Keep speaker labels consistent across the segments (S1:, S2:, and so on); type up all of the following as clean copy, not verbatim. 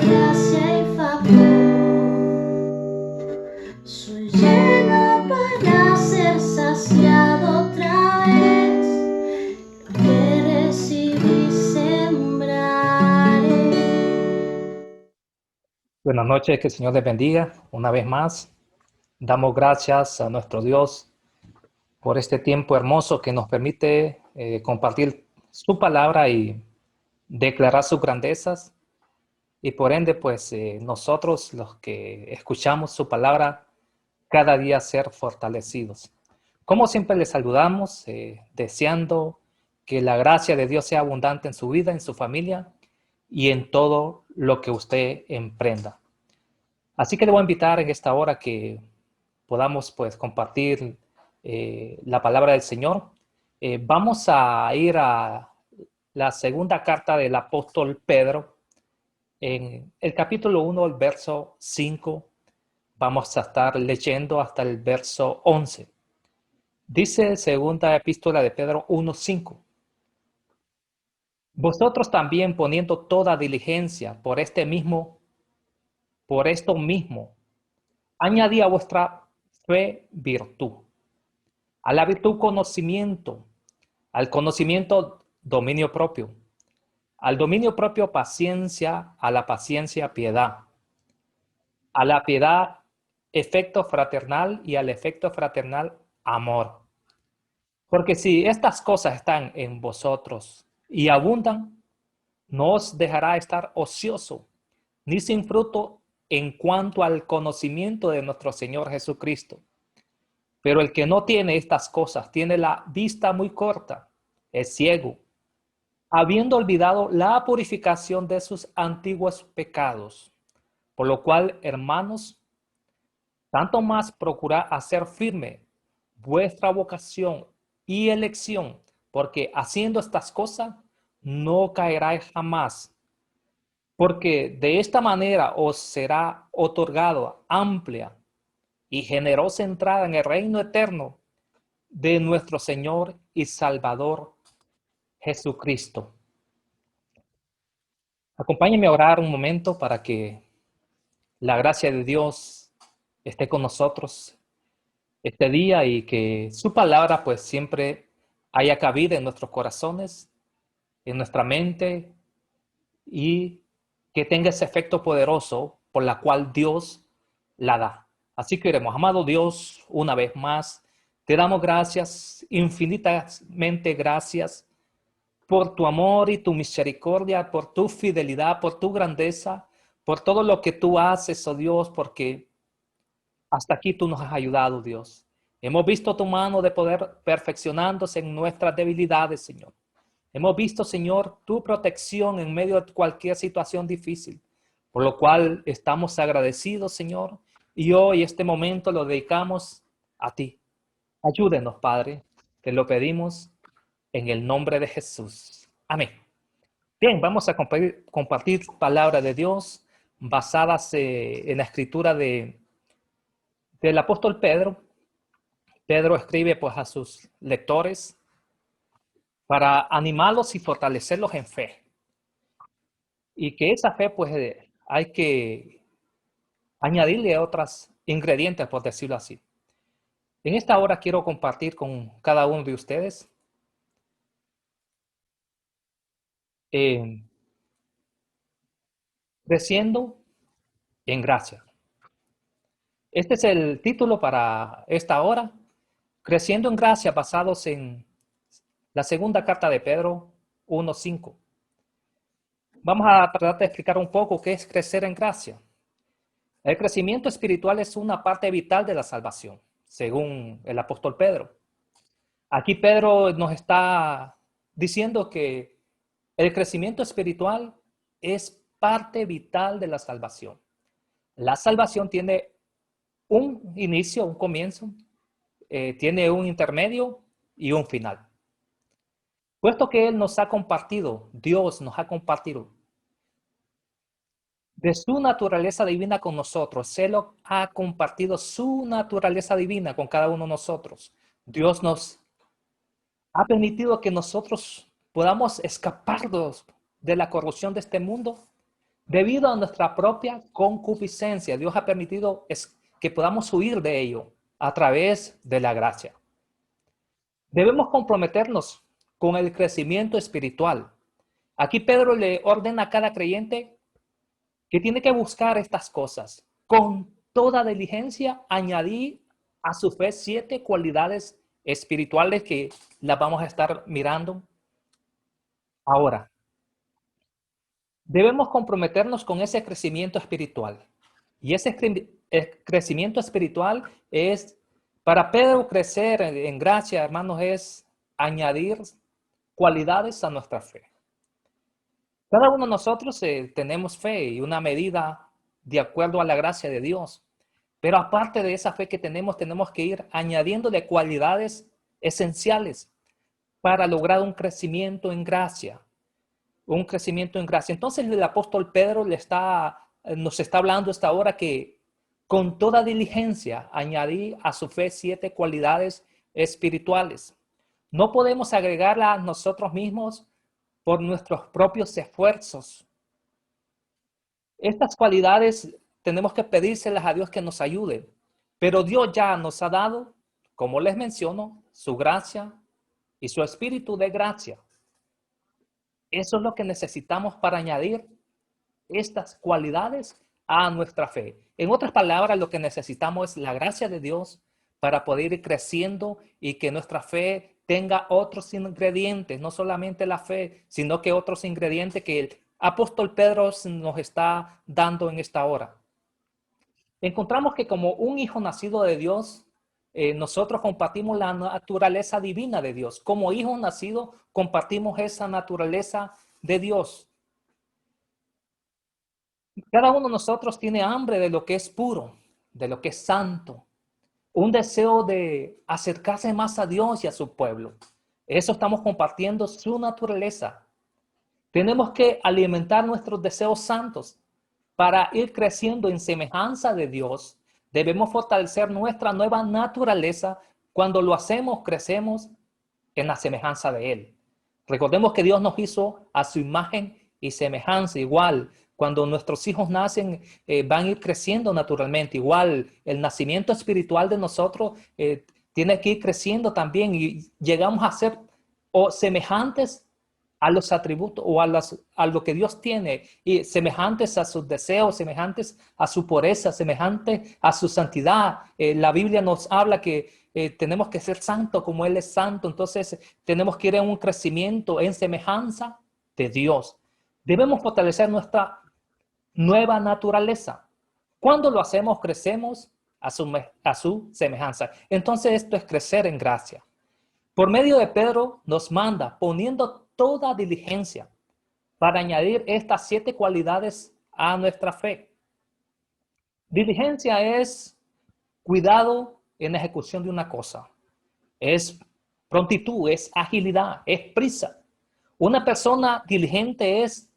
S1: gracia y favor. Soy lleno para ser saciado otra vez. Lo que recibí sembraré.
S2: Buenas noches, que el Señor les bendiga una vez más. Damos gracias a nuestro Dios por este tiempo hermoso que nos permite compartir su palabra y declarar sus grandezas. Y por ende, pues nosotros los que escuchamos su palabra, cada día ser fortalecidos. Como siempre les saludamos, deseando que la gracia de Dios sea abundante en su vida, en su familia y en todo lo que usted emprenda. Así que le voy a invitar en esta hora que podamos pues compartir la palabra del Señor. Vamos a ir a la segunda carta del apóstol Pedro. En el capítulo 1, el verso 5, vamos a estar leyendo hasta el verso 11. Dice segunda epístola de Pedro 1:5. Vosotros también poniendo toda diligencia por esto mismo, añadí a vuestra fe virtud, a la virtud conocimiento, al conocimiento dominio propio, al dominio propio paciencia, a la paciencia piedad, a la piedad efecto fraternal y al efecto fraternal amor. Porque si estas cosas están en vosotros y abundan, no os dejará estar ocioso ni sin fruto en cuanto al conocimiento de nuestro Señor Jesucristo. Pero el que no tiene estas cosas tiene la vista muy corta, es ciego, habiendo olvidado la purificación de sus antiguos pecados. Por lo cual, hermanos, tanto más procurad hacer firme vuestra vocación y elección, porque haciendo estas cosas no caeráis jamás, porque de esta manera os será otorgado amplia y generosa entrada en el reino eterno de nuestro Señor y Salvador Jesucristo. Acompáñenme a orar un momento para que la gracia de Dios esté con nosotros este día y que su palabra pues siempre haya cabida en nuestros corazones, en nuestra mente y que tenga ese efecto poderoso por la cual Dios la da. Así que oremos. Amado Dios, una vez más, te damos gracias, infinitamente gracias por tu amor y tu misericordia, por tu fidelidad, por tu grandeza, por todo lo que tú haces, oh Dios, porque hasta aquí tú nos has ayudado, Dios. Hemos visto tu mano de poder perfeccionándose en nuestras debilidades, Señor. Hemos visto, Señor, tu protección en medio de cualquier situación difícil, por lo cual estamos agradecidos, Señor, y hoy este momento lo dedicamos a ti. Ayúdenos, Padre, te lo pedimos en el nombre de Jesús. Amén. Bien, vamos a compartir palabra de Dios basadas en la escritura del apóstol Pedro. Pedro escribe pues a sus lectores para animarlos y fortalecerlos en fe. Y que esa fe pues hay que añadirle otros ingredientes, por decirlo así. En esta hora quiero compartir con cada uno de ustedes eh, creciendo en gracia. Este es el título para esta hora, creciendo en gracia, basados en la segunda carta de Pedro 1:5. Vamos a tratar de explicar un poco qué es crecer en gracia. El crecimiento espiritual es una parte vital de la salvación, según el apóstol Pedro. Aquí Pedro nos está diciendo que el crecimiento espiritual es parte vital de la salvación. La salvación tiene un inicio, un comienzo, tiene un intermedio y un final. Puesto que Él nos ha compartido, Dios nos ha compartido de su naturaleza divina con nosotros. Él ha compartido su naturaleza divina con cada uno de nosotros. Dios nos ha permitido que nosotros podamos escaparnos de la corrupción de este mundo debido a nuestra propia concupiscencia. Dios ha permitido que podamos huir de ello a través de la gracia. Debemos comprometernos con el crecimiento espiritual. Aquí Pedro le ordena a cada creyente que tiene que buscar estas cosas. Con toda diligencia, añadí a su fe 7 cualidades espirituales que las vamos a estar mirando ahora. Debemos comprometernos con ese crecimiento espiritual. Y ese crecimiento espiritual es, para Pedro crecer en gracia, hermanos, es añadir cualidades a nuestra fe. Cada uno de nosotros tenemos fe y una medida de acuerdo a la gracia de Dios. Pero aparte de esa fe que tenemos que ir añadiéndole cualidades esenciales para lograr un crecimiento en gracia. Un crecimiento en gracia. Entonces el apóstol Pedro nos está hablando esta hora que con toda diligencia añadí a su fe 7 cualidades espirituales. No podemos agregarla a nosotros mismos por nuestros propios esfuerzos. Estas cualidades tenemos que pedírselas a Dios que nos ayude. Pero Dios ya nos ha dado, como les menciono, su gracia y su espíritu de gracia. Eso es lo que necesitamos para añadir estas cualidades a nuestra fe. En otras palabras, lo que necesitamos es la gracia de Dios para poder ir creciendo y que nuestra fe tenga otros ingredientes, no solamente la fe, sino que otros ingredientes que el apóstol Pedro nos está dando en esta hora. Encontramos que como un hijo nacido de Dios, nosotros compartimos la naturaleza divina de Dios. Como hijos nacidos, compartimos esa naturaleza de Dios. Cada uno de nosotros tiene hambre de lo que es puro, de lo que es santo. Un deseo de acercarse más a Dios y a su pueblo. Eso estamos compartiendo su naturaleza. Tenemos que alimentar nuestros deseos santos para ir creciendo en semejanza de Dios. Debemos fortalecer nuestra nueva naturaleza. Cuando lo hacemos, crecemos en la semejanza de Él. Recordemos que Dios nos hizo a su imagen y semejanza. Igual, cuando nuestros hijos nacen, van a ir creciendo naturalmente. Igual, el nacimiento espiritual de nosotros tiene que ir creciendo también y llegamos a ser semejantes a los atributos o a lo que Dios tiene, y semejantes a sus deseos, semejantes a su pureza, semejantes a su santidad. La Biblia nos habla que tenemos que ser santos como Él es santo. Entonces tenemos que ir en un crecimiento en semejanza de Dios. Debemos fortalecer nuestra nueva naturaleza. Cuando lo hacemos, crecemos a su semejanza. Entonces esto es crecer en gracia. Por medio de Pedro nos manda poniendo toda diligencia para añadir estas 7 cualidades a nuestra fe. Diligencia es cuidado en la ejecución de una cosa. Es prontitud, es agilidad, es prisa. Una persona diligente es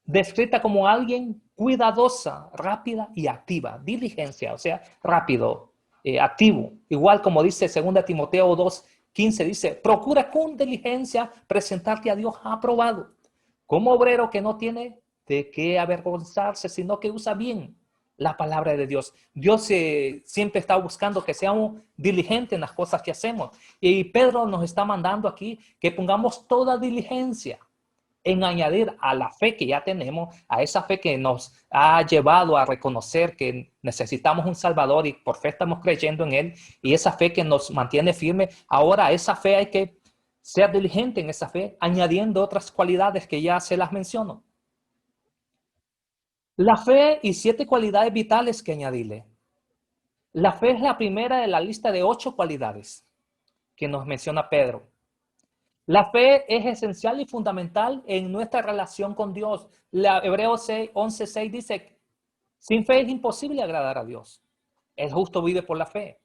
S2: descrita como alguien cuidadosa, rápida y activa. Diligencia, o sea, rápido, activo. Igual como dice 2 Timoteo 2:15, dice, procura con diligencia presentarte a Dios aprobado, como obrero que no tiene de qué avergonzarse, sino que usa bien la palabra de Dios. Dios siempre está buscando que seamos diligentes en las cosas que hacemos. Y Pedro nos está mandando aquí que pongamos toda diligencia en añadir a la fe que ya tenemos, a esa fe que nos ha llevado a reconocer que necesitamos un Salvador y por fe estamos creyendo en Él, y esa fe que nos mantiene firme. Ahora a esa fe hay que ser diligente en esa fe, añadiendo otras cualidades que ya se las menciono. La fe y 7 cualidades vitales que añadirle. La fe es la primera de la lista de 8 cualidades que nos menciona Pedro. La fe es esencial y fundamental en nuestra relación con Dios. Hebreos 11:6 dice, sin fe es imposible agradar a Dios. El justo vive por la fe.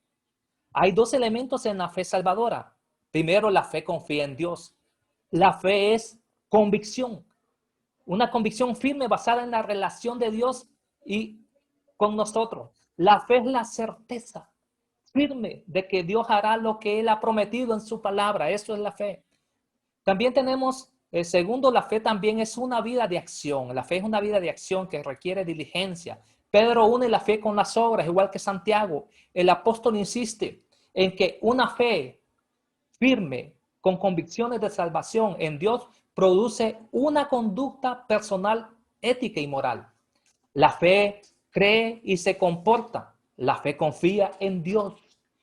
S2: Hay 2 elementos en la fe salvadora. Primero, la fe confía en Dios. La fe es convicción. Una convicción firme basada en la relación de Dios y con nosotros. La fe es la certeza firme de que Dios hará lo que Él ha prometido en su palabra. Eso es la fe. También tenemos Segundo, la fe también es una vida de acción. La fe es una vida de acción que requiere diligencia. Pedro une la fe con las obras, igual que Santiago. El apóstol insiste en que una fe firme, con convicciones de salvación en Dios, produce una conducta personal, ética y moral. La fe cree y se comporta. La fe confía en Dios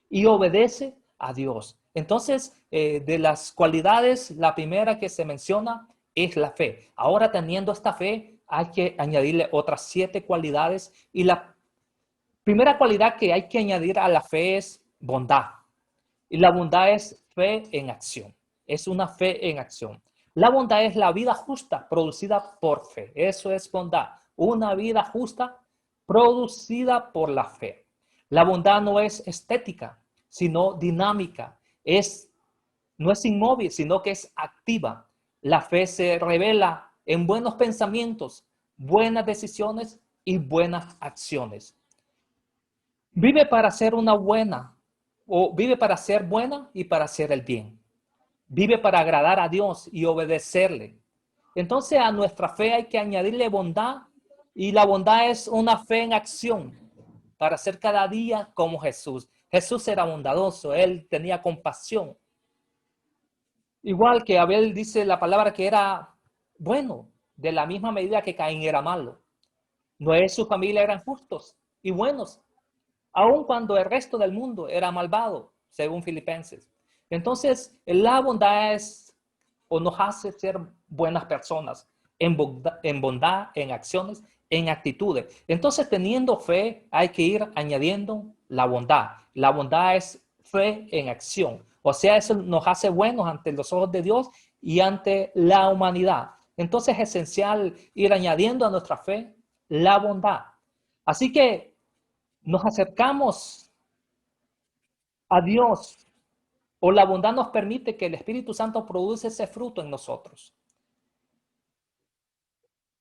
S2: y obedece a Dios. Entonces, de las cualidades, la primera que se menciona es la fe. Ahora, teniendo esta fe, hay que añadirle otras 7 cualidades. Y la primera cualidad que hay que añadir a la fe es bondad. Y la bondad es fe en acción. Es una fe en acción. La bondad es la vida justa producida por fe. Eso es bondad. Una vida justa producida por la fe. La bondad no es estética, sino dinámica. No es inmóvil, sino que es activa. La fe se revela en buenos pensamientos, buenas decisiones y buenas acciones. Vive para ser una buena, o vive para ser buena y para hacer el bien. Vive para agradar a Dios y obedecerle. Entonces a nuestra fe hay que añadirle bondad, y la bondad es una fe en acción para ser cada día como Jesús. Jesús era bondadoso, él tenía compasión. Igual que Abel dice la palabra que era bueno, de la misma medida que Caín era malo. Noé y su familia eran justos y buenos, aun cuando el resto del mundo era malvado, según Filipenses. Entonces, la bondad es o nos hace ser buenas personas en bondad, en acciones, en actitudes. Entonces, teniendo fe, hay que ir añadiendo la bondad. La bondad es fe en acción. O sea, eso nos hace buenos ante los ojos de Dios y ante la humanidad. Entonces, es esencial ir añadiendo a nuestra fe la bondad. Así que nos acercamos a Dios, o la bondad nos permite que el Espíritu Santo produce ese fruto en nosotros.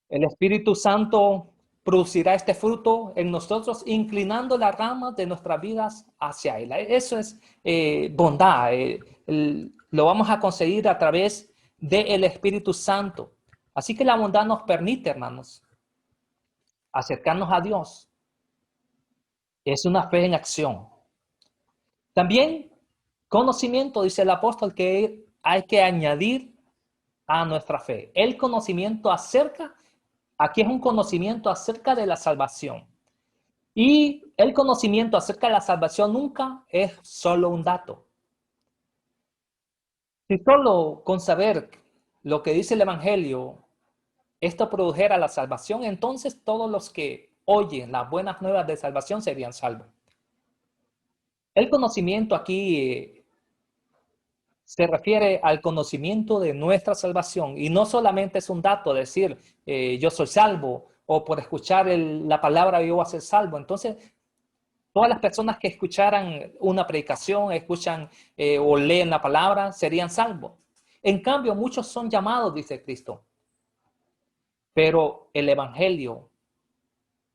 S2: El Espíritu Santo producirá este fruto en nosotros, inclinando las ramas de nuestras vidas hacia Él. Eso es bondad. Lo vamos a conseguir a través del Espíritu Santo. Así que la bondad nos permite, hermanos, acercarnos a Dios. Es una fe en acción. También conocimiento, dice el apóstol, que hay que añadir a nuestra fe. El conocimiento aquí es un conocimiento acerca de la salvación. Y el conocimiento acerca de la salvación nunca es solo un dato. Si solo con saber lo que dice el Evangelio, esto produjera la salvación, entonces todos los que oyen las buenas nuevas de salvación serían salvos. El conocimiento aquí se refiere al conocimiento de nuestra salvación, y no solamente es un dato decir yo soy salvo, o por escuchar la palabra yo voy a ser salvo. Entonces, todas las personas que escucharan una predicación, escuchan o leen la palabra, serían salvos. En cambio, muchos son llamados, dice Cristo, pero el Evangelio,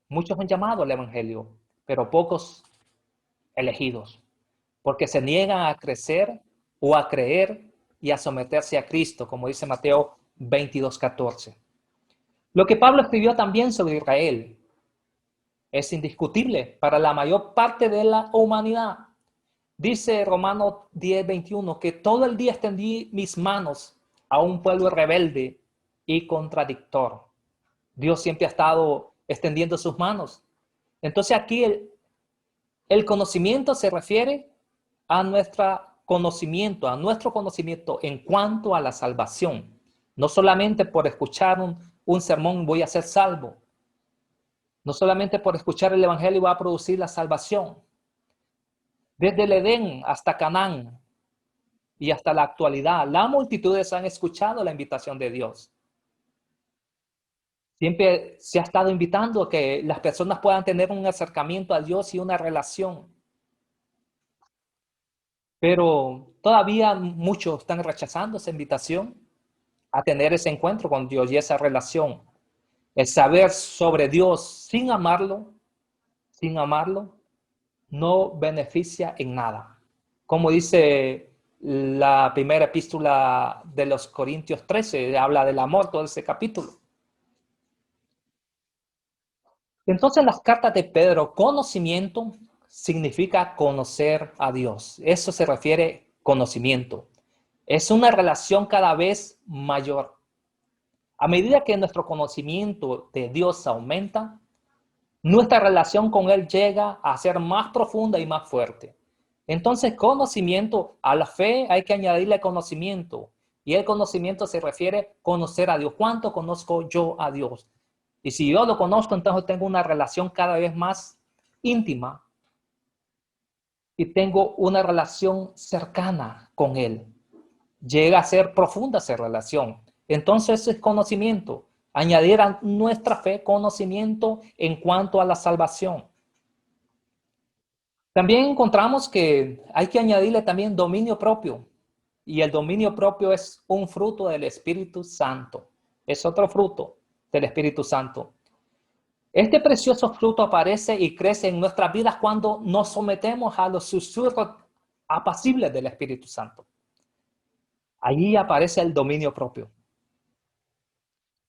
S2: muchos son llamados al Evangelio, pero pocos elegidos, porque se niegan a crecer o a creer y a someterse a Cristo, como dice Mateo 22:14. Lo que Pablo escribió también sobre Israel es indiscutible para la mayor parte de la humanidad. Dice Romanos 10:21 que todo el día extendí mis manos a un pueblo rebelde y contradictor. Dios siempre ha estado extendiendo sus manos. Entonces aquí el conocimiento se refiere a nuestro conocimiento en cuanto a la salvación. No solamente por escuchar un sermón voy a ser salvo. No solamente por escuchar el Evangelio va a producir la salvación. Desde el Edén hasta Canaán y hasta la actualidad, las multitudes han escuchado la invitación de Dios. Siempre se ha estado invitando a que las personas puedan tener un acercamiento a Dios y una relación. Pero todavía muchos están rechazando esa invitación a tener ese encuentro con Dios y esa relación. El saber sobre Dios sin amarlo, no beneficia en nada. Como dice la primera epístola de los Corintios 13, habla del amor, todo ese capítulo. Entonces, en las cartas de Pedro, conocimiento significa conocer a Dios. Eso se refiere conocimiento. Es una relación cada vez mayor. A medida que nuestro conocimiento de Dios aumenta, nuestra relación con Él llega a ser más profunda y más fuerte. Entonces, conocimiento, a la fe hay que añadirle conocimiento. Y el conocimiento se refiere a conocer a Dios. ¿Cuánto conozco yo a Dios? Y si yo lo conozco, entonces tengo una relación cada vez más íntima y tengo una relación cercana con Él. Llega a ser profunda esa relación. Entonces es conocimiento. Añadir a nuestra fe conocimiento en cuanto a la salvación. También encontramos que hay que añadirle también dominio propio. Y el dominio propio es un fruto del Espíritu Santo. Es otro fruto del Espíritu Santo. Este precioso fruto aparece y crece en nuestras vidas cuando nos sometemos a los susurros apacibles del Espíritu Santo. Allí aparece el dominio propio.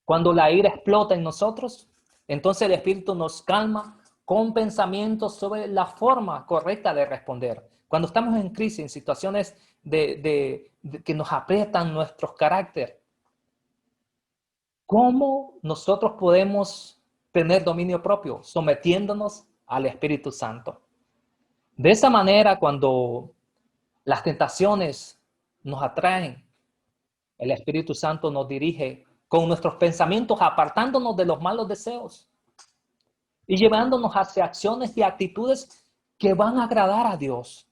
S2: Cuando la ira explota en nosotros, entonces el Espíritu nos calma con pensamientos sobre la forma correcta de responder. Cuando estamos en crisis, en situaciones que nos aprietan nuestros caracteres, ¿cómo nosotros podemos tener dominio propio? Sometiéndonos al Espíritu Santo. De esa manera, cuando las tentaciones nos atraen, el Espíritu Santo nos dirige con nuestros pensamientos, apartándonos de los malos deseos y llevándonos hacia acciones y actitudes que van a agradar a Dios.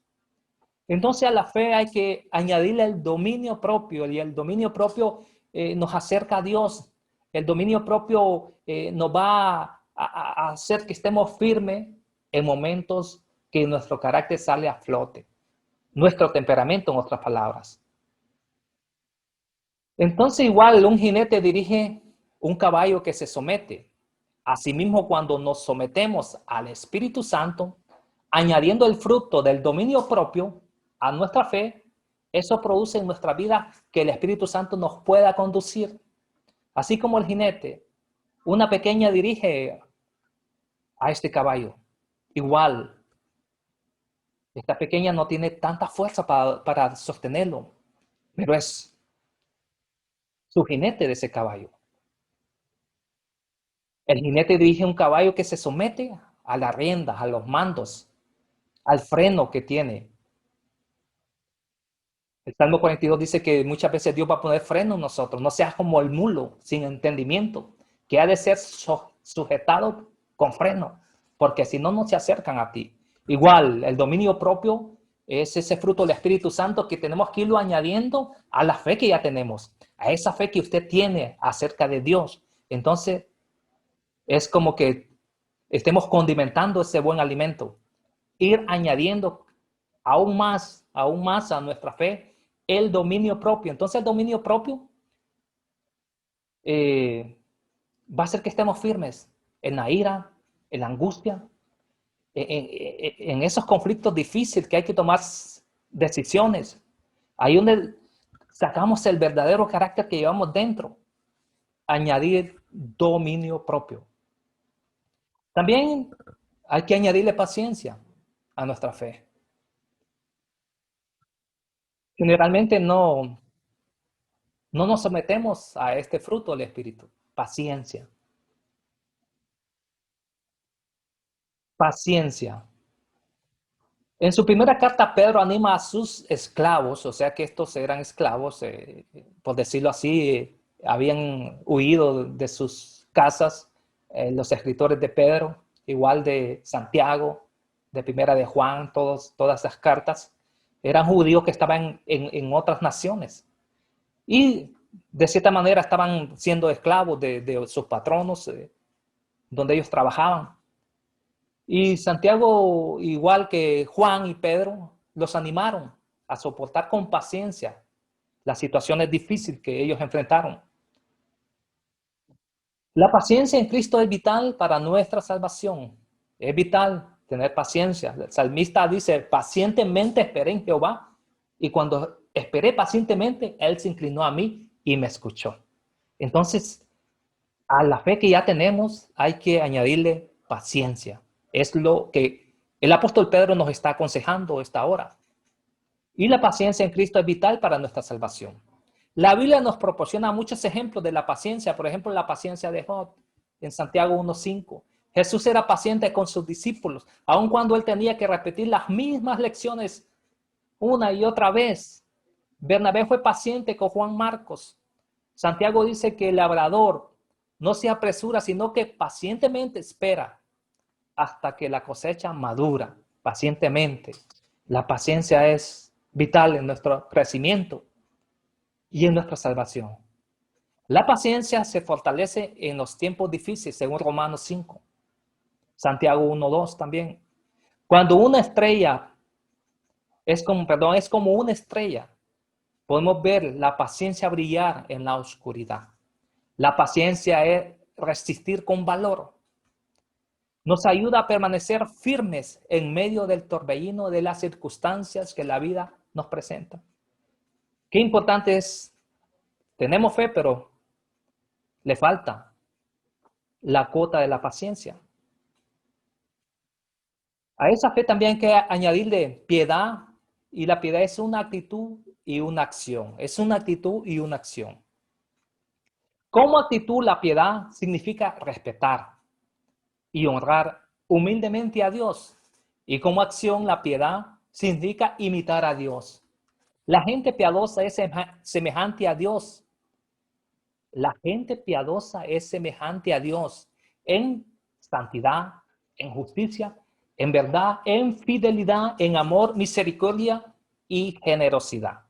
S2: Entonces a la fe hay que añadirle el dominio propio, y el dominio propio nos acerca a Dios. El dominio propio nos va a hacer que estemos firmes en momentos que nuestro carácter sale a flote. Nuestro temperamento, en otras palabras. Entonces igual un jinete dirige un caballo que se somete. Asimismo, cuando nos sometemos al Espíritu Santo, añadiendo el fruto del dominio propio a nuestra fe, eso produce en nuestra vida que el Espíritu Santo nos pueda conducir. Así como el jinete, una pequeña dirige a este caballo. Igual, esta pequeña no tiene tanta fuerza para sostenerlo, pero es su jinete de ese caballo. El jinete dirige un caballo que se somete a las riendas, a los mandos, al freno que tiene. El Salmo 42 dice que muchas veces Dios va a poner freno en nosotros. No seas como el mulo sin entendimiento, que ha de ser sujetado con freno, porque si no, no se acercan a ti. Igual, el dominio propio es ese fruto del Espíritu Santo que tenemos que irlo añadiendo a la fe que ya tenemos, a esa fe que usted tiene acerca de Dios. Entonces, es como que estemos condimentando ese buen alimento, ir añadiendo aún más a nuestra fe el dominio propio. Entonces el dominio propio va a hacer que estemos firmes en la ira, en la angustia, en esos conflictos difíciles que hay que tomar decisiones. Ahí donde sacamos el verdadero carácter que llevamos dentro. Añadir dominio propio. También hay que añadirle paciencia a nuestra fe. Generalmente no nos sometemos a este fruto del Espíritu. Paciencia. Paciencia. En su primera carta, Pedro anima a sus esclavos, o sea que estos eran esclavos, por decirlo así, habían huido de sus casas, los escritores de Pedro, igual de Santiago, de primera de Juan, todas esas cartas, eran judíos que estaban en otras naciones. Y de cierta manera estaban siendo esclavos de sus patronos, donde ellos trabajaban. Y Santiago, igual que Juan y Pedro, los animaron a soportar con paciencia las situaciones difíciles que ellos enfrentaron. La paciencia en Cristo es vital para nuestra salvación. Es vital tener paciencia. El salmista dice, pacientemente esperé en Jehová. Y cuando esperé pacientemente, Él se inclinó a mí y me escuchó. Entonces, a la fe que ya tenemos hay que añadirle paciencia. Es lo que el apóstol Pedro nos está aconsejando esta hora. Y la paciencia en Cristo es vital para nuestra salvación. La Biblia nos proporciona muchos ejemplos de la paciencia. Por ejemplo, la paciencia de Job en Santiago 1:5. Jesús era paciente con sus discípulos, aun cuando él tenía que repetir las mismas lecciones una y otra vez. Bernabé fue paciente con Juan Marcos. Santiago dice que el labrador no se apresura, sino que pacientemente espera hasta que la cosecha madura. Pacientemente. La paciencia es vital en nuestro crecimiento y en nuestra salvación. La paciencia se fortalece en los tiempos difíciles, según Romanos 5. Santiago 1:2 también. Cuando una estrella es como una estrella, podemos ver la paciencia brillar en la oscuridad. La paciencia es resistir con valor. Nos ayuda a permanecer firmes en medio del torbellino de las circunstancias que la vida nos presenta. Qué importante es, tenemos fe, pero le falta la cuota de la paciencia. A esa fe también hay que añadirle piedad, y la piedad es una actitud y una acción. Es una actitud y una acción. Como actitud, la piedad significa respetar y honrar humildemente a Dios. Y como acción, la piedad significa imitar a Dios. La gente piadosa es semejante a Dios. La gente piadosa es semejante a Dios en santidad, en justicia, en verdad, en fidelidad, en amor, misericordia y generosidad.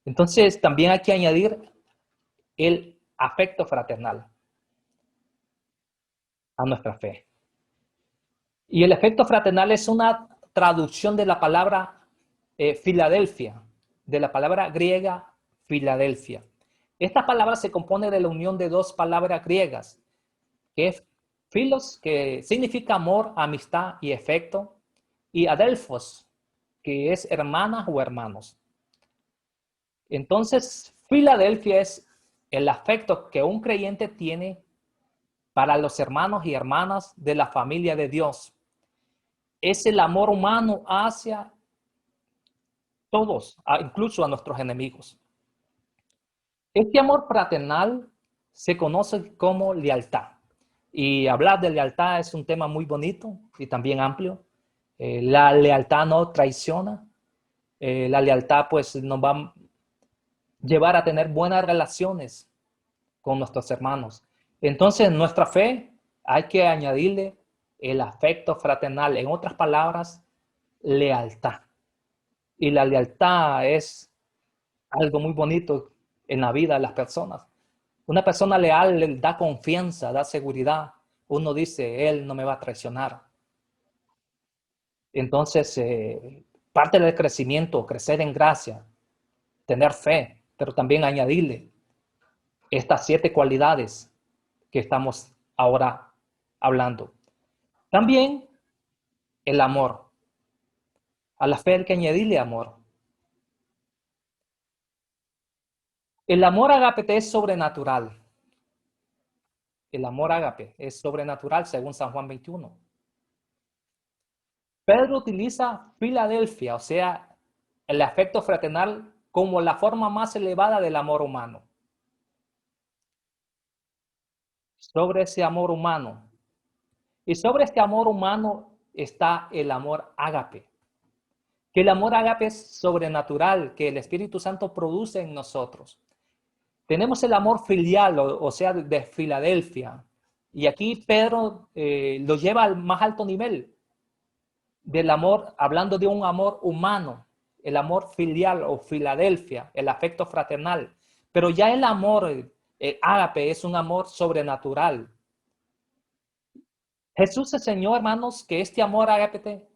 S2: Entonces, también hay que añadir el afecto fraternal a nuestra fe. Y el afecto fraternal es una traducción de la palabra Filadelfia, de la palabra griega Filadelfia. Esta palabra se compone de la unión de dos palabras griegas, que es filos, que significa amor, amistad y afecto, y adelphos, que es hermana o hermanos. Entonces, Filadelfia es el afecto que un creyente tiene para los hermanos y hermanas de la familia de Dios. Es el amor humano hacia todos, incluso a nuestros enemigos. Este amor fraternal se conoce como lealtad. Y hablar de lealtad es un tema muy bonito y también amplio. La lealtad no traiciona. La lealtad pues nos va a llevar a tener buenas relaciones con nuestros hermanos. Entonces, nuestra fe hay que añadirle el afecto fraternal. En otras palabras, lealtad. Y la lealtad es algo muy bonito en la vida de las personas. Una persona leal le da confianza, da seguridad. Uno dice, él no me va a traicionar. Entonces, parte del crecimiento, crecer en gracia, tener fe, pero también añadirle estas 7 cualidades que estamos ahora hablando. También el amor. A la fe hay que añadirle amor. El amor ágape es sobrenatural. El amor ágape es sobrenatural según San Juan 21. Pedro utiliza Filadelfia, o sea, el afecto fraternal, como la forma más elevada del amor humano. Sobre ese amor humano. Y sobre este amor humano está el amor ágape. Que el amor ágape es sobrenatural, que el Espíritu Santo produce en nosotros. Tenemos el amor filial, o sea, de Filadelfia. Y aquí Pedro lo lleva al más alto nivel del amor, hablando de un amor humano, el amor filial o Filadelfia, el afecto fraternal. Pero ya el amor ágape es un amor sobrenatural. Jesús enseñó, hermanos, que este amor ágape,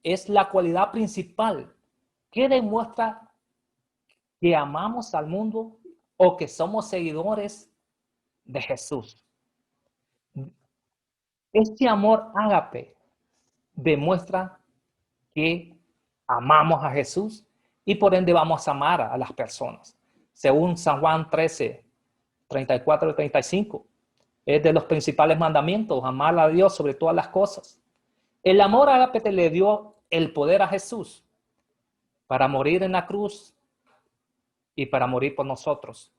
S2: es la cualidad principal que demuestra que amamos al mundo o que somos seguidores de Jesús. Este amor ágape demuestra que amamos a Jesús y por ende vamos a amar a las personas. Según San Juan 13, 34 y 35, es de los principales mandamientos, amar a Dios sobre todas las cosas. El amor ágape le dio el poder a Jesús para morir en la cruz y para morir por nosotros.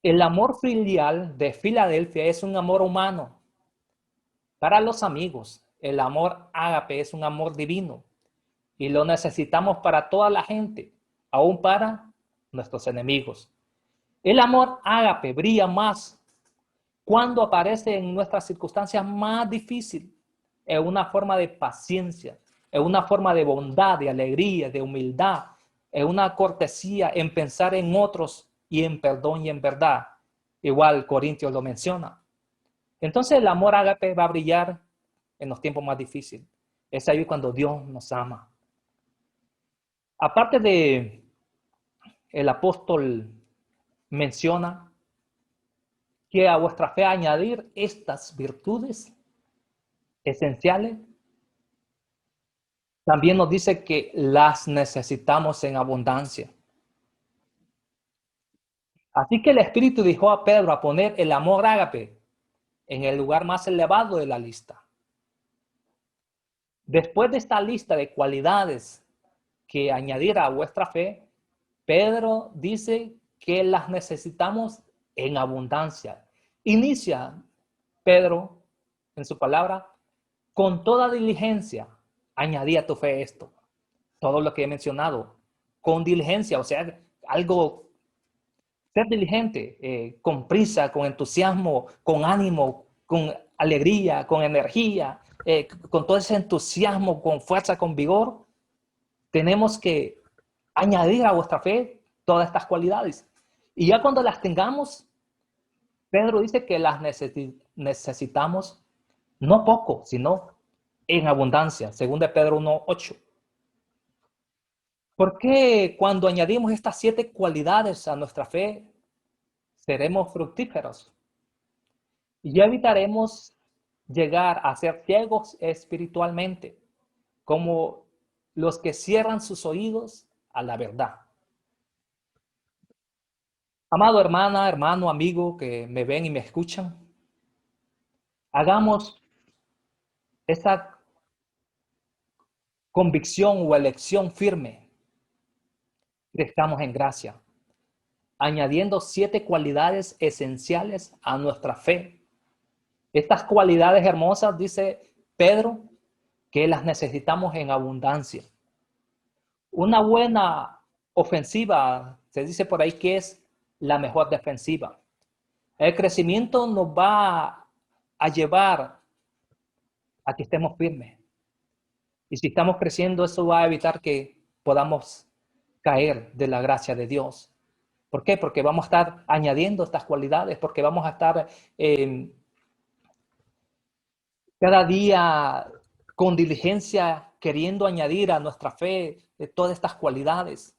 S2: El amor filial de Filadelfia es un amor humano para los amigos. El amor ágape es un amor divino y lo necesitamos para toda la gente, aún para nuestros enemigos. El amor ágape brilla más cuando aparece en nuestras circunstancias más difíciles, en una forma de paciencia, en una forma de bondad, de alegría, de humildad, en una cortesía, en pensar en otros y en perdón y en verdad. Igual Corintios lo menciona. Entonces el amor ágape va a brillar en los tiempos más difíciles. Es ahí cuando Dios nos ama. Aparte de, el apóstol menciona que a vuestra fe añadir estas virtudes esenciales. También nos dice que las necesitamos en abundancia. Así que el Espíritu dijo a Pedro a poner el amor ágape en el lugar más elevado de la lista. Después de esta lista de cualidades que añadir a vuestra fe, Pedro dice que las necesitamos en abundancia. Inicia Pedro en su palabra, con toda diligencia, añadí a tu fe esto. Todo lo que he mencionado, con diligencia, o sea, algo, ser diligente, con prisa, con entusiasmo, con ánimo, con alegría, con energía, con todo ese entusiasmo, con fuerza, con vigor, tenemos que añadir a vuestra fe todas estas cualidades. Y ya cuando las tengamos, Pedro dice que las necesitamos no poco, sino en abundancia, según de Pedro 1:8. ¿Por qué cuando añadimos estas 7 cualidades a nuestra fe, seremos fructíferos? Y ya evitaremos llegar a ser ciegos espiritualmente, como los que cierran sus oídos a la verdad. Amado hermana, hermano, amigo que me ven y me escuchan, hagamos esa convicción o elección firme. Crezcamos en gracia, añadiendo 7 cualidades esenciales a nuestra fe. Estas cualidades hermosas, dice Pedro, que las necesitamos en abundancia. Una buena ofensiva, se dice por ahí que es la mejor defensiva. El crecimiento nos va a llevar a que estemos firmes. Y si estamos creciendo, eso va a evitar que podamos caer de la gracia de Dios. ¿Por qué? Porque vamos a estar añadiendo estas cualidades, porque vamos a estar cada día con diligencia queriendo añadir a nuestra fe todas estas cualidades.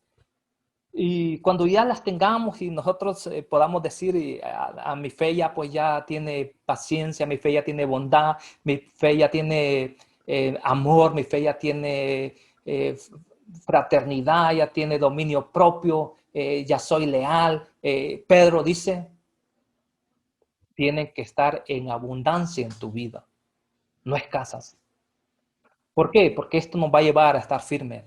S2: Y cuando ya las tengamos y nosotros podamos decir a mi fe ya pues ya tiene paciencia, mi fe ya tiene bondad, mi fe ya tiene amor, mi fe ya tiene fraternidad, ya tiene dominio propio, ya soy leal. Pedro dice, tienen que estar en abundancia en tu vida, no escasas. ¿Por qué? Porque esto nos va a llevar a estar firmes.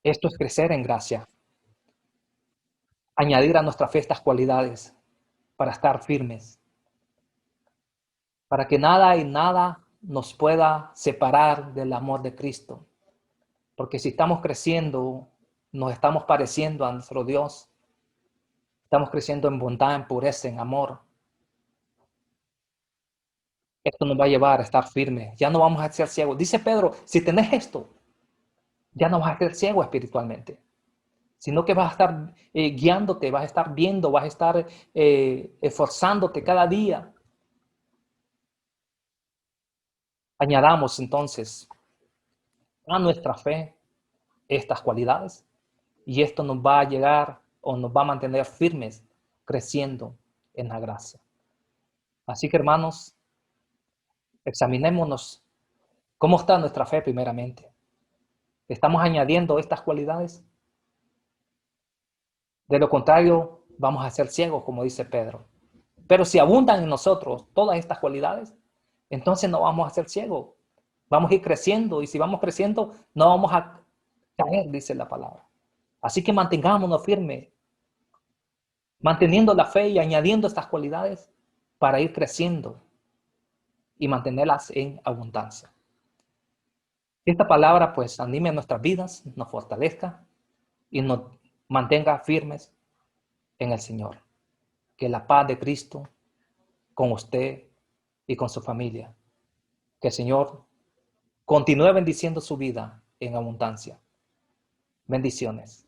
S2: Esto es crecer en gracia. Añadir a nuestra fe estas cualidades para estar firmes. Para que nada y nada nos pueda separar del amor de Cristo. Porque si estamos creciendo, nos estamos pareciendo a nuestro Dios. Estamos creciendo en bondad, en pureza, en amor. Esto nos va a llevar a estar firmes. Ya no vamos a ser ciegos. Dice Pedro, si tenés esto, ya no vas a ser ciego espiritualmente. Sino que vas a estar guiándote, vas a estar viendo, vas a estar esforzándote cada día. Añadamos entonces a nuestra fe estas cualidades y esto nos va a llegar o nos va a mantener firmes creciendo en la gracia. Así que hermanos, examinémonos cómo está nuestra fe primeramente. ¿Estamos añadiendo estas cualidades? De lo contrario, vamos a ser ciegos, como dice Pedro. Pero si abundan en nosotros todas estas cualidades, entonces no vamos a ser ciegos. Vamos a ir creciendo, y si vamos creciendo, no vamos a caer, dice la palabra. Así que mantengámonos firmes, manteniendo la fe y añadiendo estas cualidades para ir creciendo y mantenerlas en abundancia. Esta palabra pues anime nuestras vidas, nos fortalezca y nos mantenga firmes en el Señor. Que la paz de Cristo con usted y con su familia. Que el Señor continúe bendiciendo su vida en abundancia. Bendiciones.